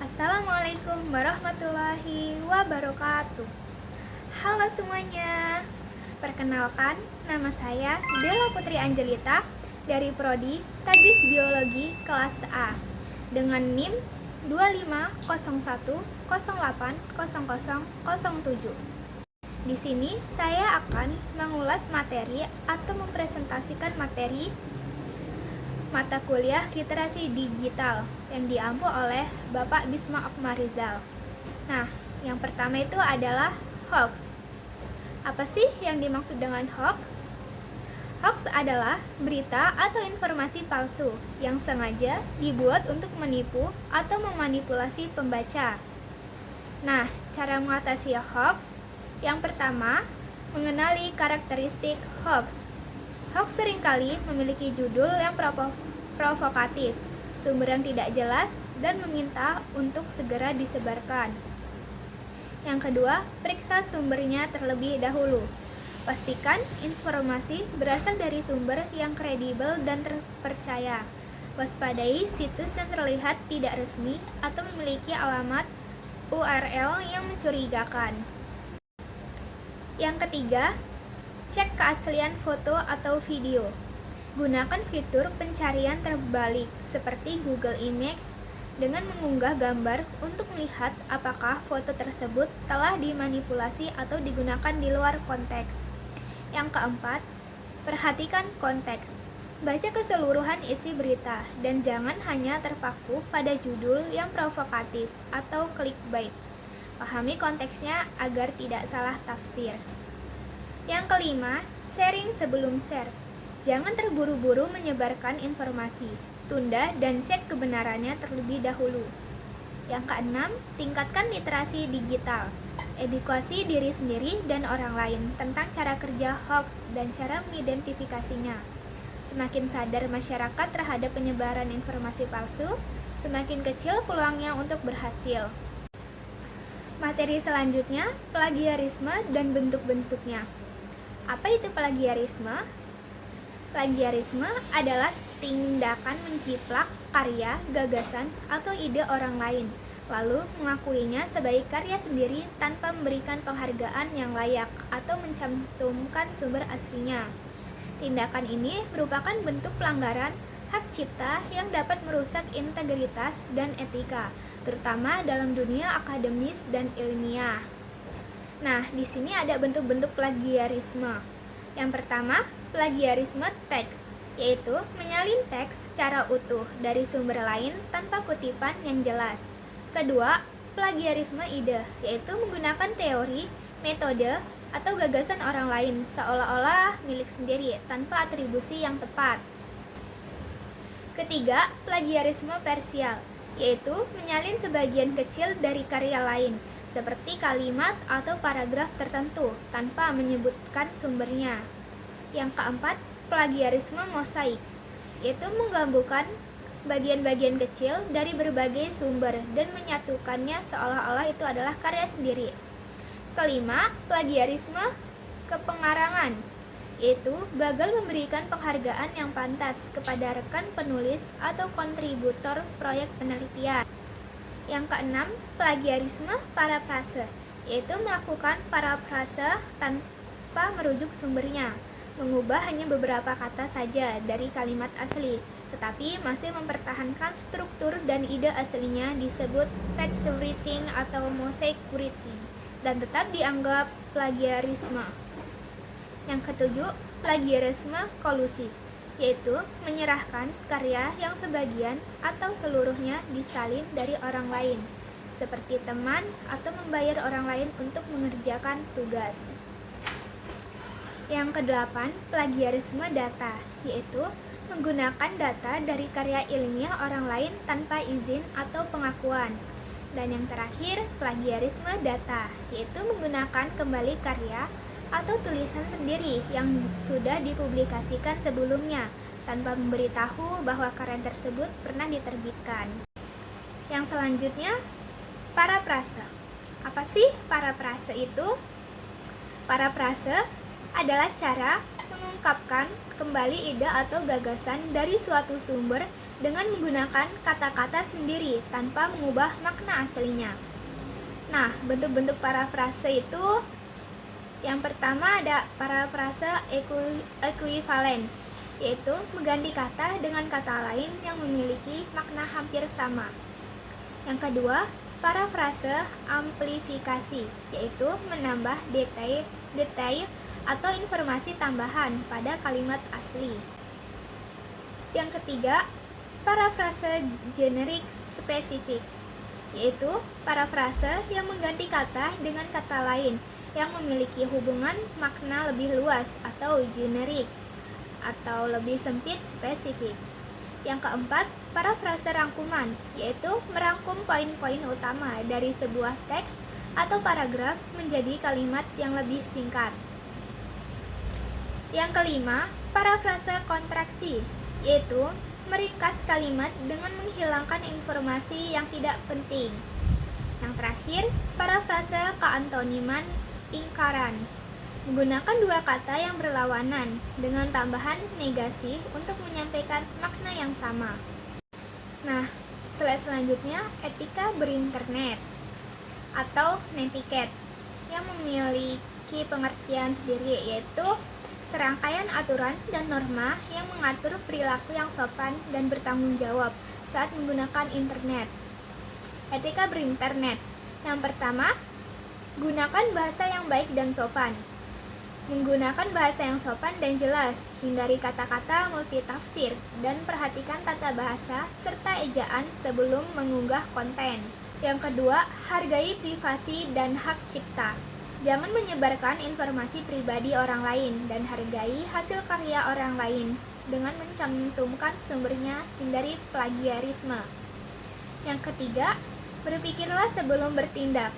Assalamualaikum warahmatullahi wabarakatuh. Halo semuanya. Perkenalkan, nama saya Della Putri Angelita dari Prodi Tadris Biologi kelas A dengan NIM 2501080007. Di sini saya akan mengulas materi atau mempresentasikan materi mata kuliah literasi digital yang diampu oleh Bapak Bisma Akmarizal. Nah, yang pertama itu adalah hoax. Apa sih yang dimaksud dengan hoax? Hoax adalah berita atau informasi palsu yang sengaja dibuat untuk menipu atau memanipulasi pembaca. Nah, cara mengatasi hoax, yang pertama, mengenali karakteristik hoax. Hoax seringkali memiliki judul yang provokatif, sumber yang tidak jelas, dan meminta untuk segera disebarkan. Yang kedua, periksa sumbernya terlebih dahulu. Pastikan informasi berasal dari sumber yang kredibel dan terpercaya. Waspadai situs yang terlihat tidak resmi atau memiliki alamat URL yang mencurigakan. Yang ketiga, cek keaslian foto atau video. Gunakan fitur pencarian terbalik seperti Google Images dengan mengunggah gambar untuk melihat apakah foto tersebut telah dimanipulasi atau digunakan di luar konteks. Yang keempat, perhatikan konteks. Baca keseluruhan isi berita dan jangan hanya terpaku pada judul yang provokatif atau clickbait. Pahami konteksnya agar tidak salah tafsir. Yang kelima, sharing sebelum share. Jangan terburu-buru menyebarkan informasi. Tunda dan cek kebenarannya terlebih dahulu. Yang keenam, tingkatkan literasi digital. Edukasi diri sendiri dan orang lain tentang cara kerja hoax dan cara mengidentifikasinya. Semakin sadar masyarakat terhadap penyebaran informasi palsu, semakin kecil peluangnya untuk berhasil. Materi selanjutnya, plagiarisme dan bentuk-bentuknya. Apa itu plagiarisme? Plagiarisme adalah tindakan menjiplak karya, gagasan, atau ide orang lain, lalu mengakuinya sebagai karya sendiri tanpa memberikan penghargaan yang layak atau mencantumkan sumber aslinya. Tindakan ini merupakan bentuk pelanggaran hak cipta yang dapat merusak integritas dan etika, terutama dalam dunia akademis dan ilmiah. Nah, di sini ada bentuk-bentuk plagiarisme. Yang pertama, plagiarisme teks, yaitu menyalin teks secara utuh dari sumber lain tanpa kutipan yang jelas. Kedua, plagiarisme ide, yaitu menggunakan teori, metode, atau gagasan orang lain seolah-olah milik sendiri tanpa atribusi yang tepat. Ketiga, plagiarisme parsial, yaitu menyalin sebagian kecil dari karya lain, seperti kalimat atau paragraf tertentu tanpa menyebutkan sumbernya. Yang keempat, plagiarisme mosaik, yaitu menggabungkan bagian-bagian kecil dari berbagai sumber dan menyatukannya seolah-olah itu adalah karya sendiri. Kelima, plagiarisme kepengarangan, yaitu gagal memberikan penghargaan yang pantas kepada rekan penulis atau kontributor proyek penelitian. Yang keenam, plagiarisme parafrase, yaitu melakukan parafrase tanpa merujuk sumbernya, mengubah hanya beberapa kata saja dari kalimat asli, tetapi masih mempertahankan struktur dan ide aslinya, disebut patchworking atau mosaic writing, dan tetap dianggap plagiarisme. Yang ketujuh, plagiarisme kolusi, yaitu menyerahkan karya yang sebagian atau seluruhnya disalin dari orang lain, seperti teman atau membayar orang lain untuk mengerjakan tugas. Yang kedelapan, plagiarisme data, yaitu menggunakan data dari karya ilmiah orang lain tanpa izin atau pengakuan. Dan yang terakhir, plagiarisme data, yaitu menggunakan kembali karya atau tulisan sendiri yang sudah dipublikasikan sebelumnya tanpa memberitahu bahwa karya tersebut pernah diterbitkan. Yang selanjutnya, parafrase. Apa sih parafrase itu? Parafrase adalah cara mengungkapkan kembali ide atau gagasan dari suatu sumber dengan menggunakan kata-kata sendiri tanpa mengubah makna aslinya. Nah, bentuk-bentuk parafrase itu yang pertama ada parafrase ekuivalen, yaitu mengganti kata dengan kata lain yang memiliki makna hampir sama. Yang kedua, parafrase amplifikasi, yaitu menambah detail atau informasi tambahan pada kalimat asli. Yang ketiga, parafrase generik spesifik, yaitu parafrase yang mengganti kata dengan kata lain yang memiliki hubungan makna lebih luas atau generik, atau lebih sempit spesifik. Yang keempat, parafrase rangkuman, yaitu merangkum poin-poin utama dari sebuah teks atau paragraf menjadi kalimat yang lebih singkat. Yang kelima, parafrase kontraksi, yaitu meringkas kalimat dengan menghilangkan informasi yang tidak penting. Yang terakhir, parafrase keantoniman ingkaran, menggunakan dua kata yang berlawanan dengan tambahan negasi untuk menyampaikan makna yang sama. Nah, slide selanjutnya etika berinternet atau netiquette yang memiliki pengertian sendiri, yaitu serangkaian aturan dan norma yang mengatur perilaku yang sopan dan bertanggung jawab saat menggunakan internet. Etika berinternet. Yang pertama, gunakan bahasa yang baik dan sopan. Menggunakan bahasa yang sopan dan jelas, hindari kata-kata multitafsir, dan perhatikan tata bahasa serta ejaan sebelum mengunggah konten. Yang kedua, hargai privasi dan hak cipta. Jangan menyebarkan informasi pribadi orang lain dan hargai hasil karya orang lain dengan mencantumkan sumbernya, hindari plagiarisme. Yang ketiga, berpikirlah sebelum bertindak.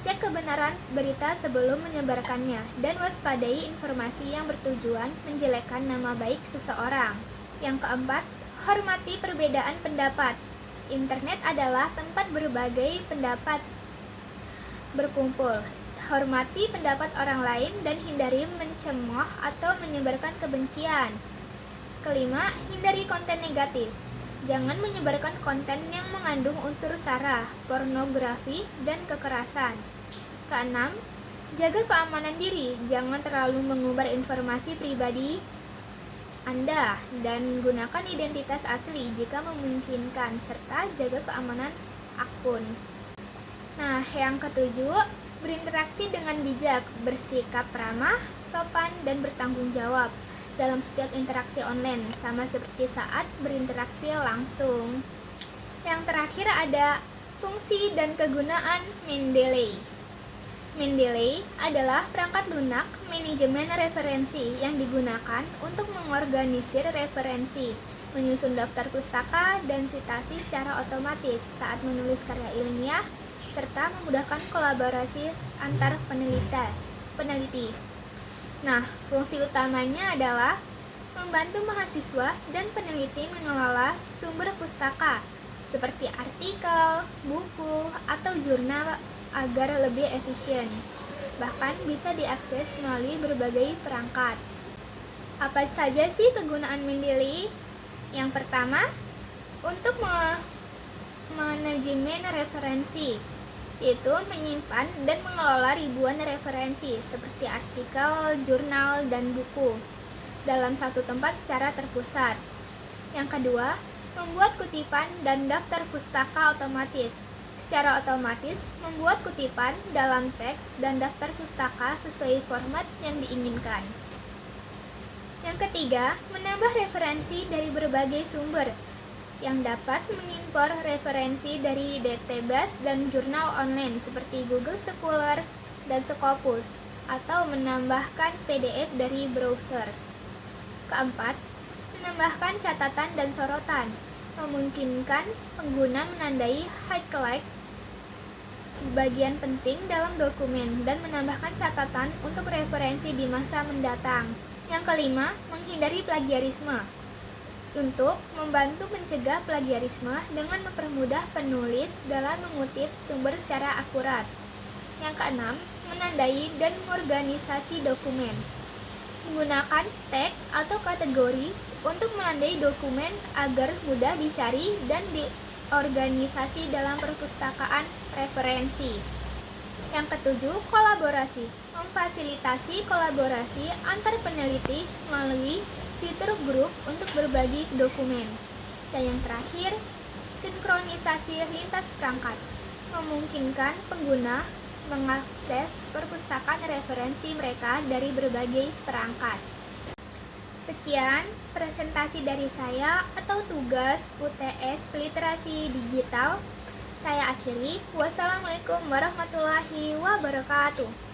Cek kebenaran berita sebelum menyebarkannya dan waspadai informasi yang bertujuan menjelekkan nama baik seseorang. Yang keempat, hormati perbedaan pendapat. Internet adalah tempat berbagai pendapat berkumpul. Hormati pendapat orang lain dan hindari mencemooh atau menyebarkan kebencian. Kelima, hindari konten negatif. Jangan menyebarkan konten yang mengandung unsur sara, pornografi, dan kekerasan. Keenam, jaga keamanan diri. Jangan terlalu mengumbar informasi pribadi Anda dan gunakan identitas asli jika memungkinkan, serta jaga keamanan akun. Nah, yang ketujuh, berinteraksi dengan bijak, bersikap ramah, sopan, dan bertanggung jawab dalam setiap interaksi online, sama seperti saat berinteraksi langsung. Yang terakhir ada fungsi dan kegunaan Mendeley. Mendeley adalah perangkat lunak manajemen referensi yang digunakan untuk mengorganisir referensi, menyusun daftar pustaka, dan sitasi secara otomatis saat menulis karya ilmiah, serta memudahkan kolaborasi antar peneliti. Nah, fungsi utamanya adalah membantu mahasiswa dan peneliti mengelola sumber pustaka seperti artikel, buku, atau jurnal agar lebih efisien. Bahkan bisa diakses melalui berbagai perangkat. Apa saja sih kegunaan Mendeley? Yang pertama, untuk manajemen referensi, yaitu menyimpan dan mengelola ribuan referensi seperti artikel, jurnal, dan buku dalam satu tempat secara terpusat. Yang kedua, membuat kutipan dan daftar pustaka otomatis. Secara otomatis membuat kutipan dalam teks dan daftar pustaka sesuai format yang diinginkan. Yang ketiga, menambah referensi dari berbagai sumber yang dapat mengimpor referensi dari database dan jurnal online seperti Google Scholar dan Scopus, atau menambahkan PDF dari browser. Keempat, menambahkan catatan dan sorotan, memungkinkan pengguna menandai highlight bagian penting dalam dokumen dan menambahkan catatan untuk referensi di masa mendatang. Yang kelima, menghindari plagiarisme. Untuk membantu mencegah plagiarisme dengan mempermudah penulis dalam mengutip sumber secara akurat. Yang keenam, menandai dan mengorganisasi dokumen. Menggunakan tag atau kategori untuk melandai dokumen agar mudah dicari dan diorganisasi dalam perpustakaan referensi. Yang ketujuh, kolaborasi. Memfasilitasi kolaborasi antar peneliti melalui fitur grup untuk berbagi dokumen. Dan yang terakhir, sinkronisasi lintas perangkat. Memungkinkan pengguna mengakses perpustakaan referensi mereka dari berbagai perangkat. Sekian presentasi dari saya atau tugas UTS Literasi Digital. Saya akhiri. Wassalamualaikum warahmatullahi wabarakatuh.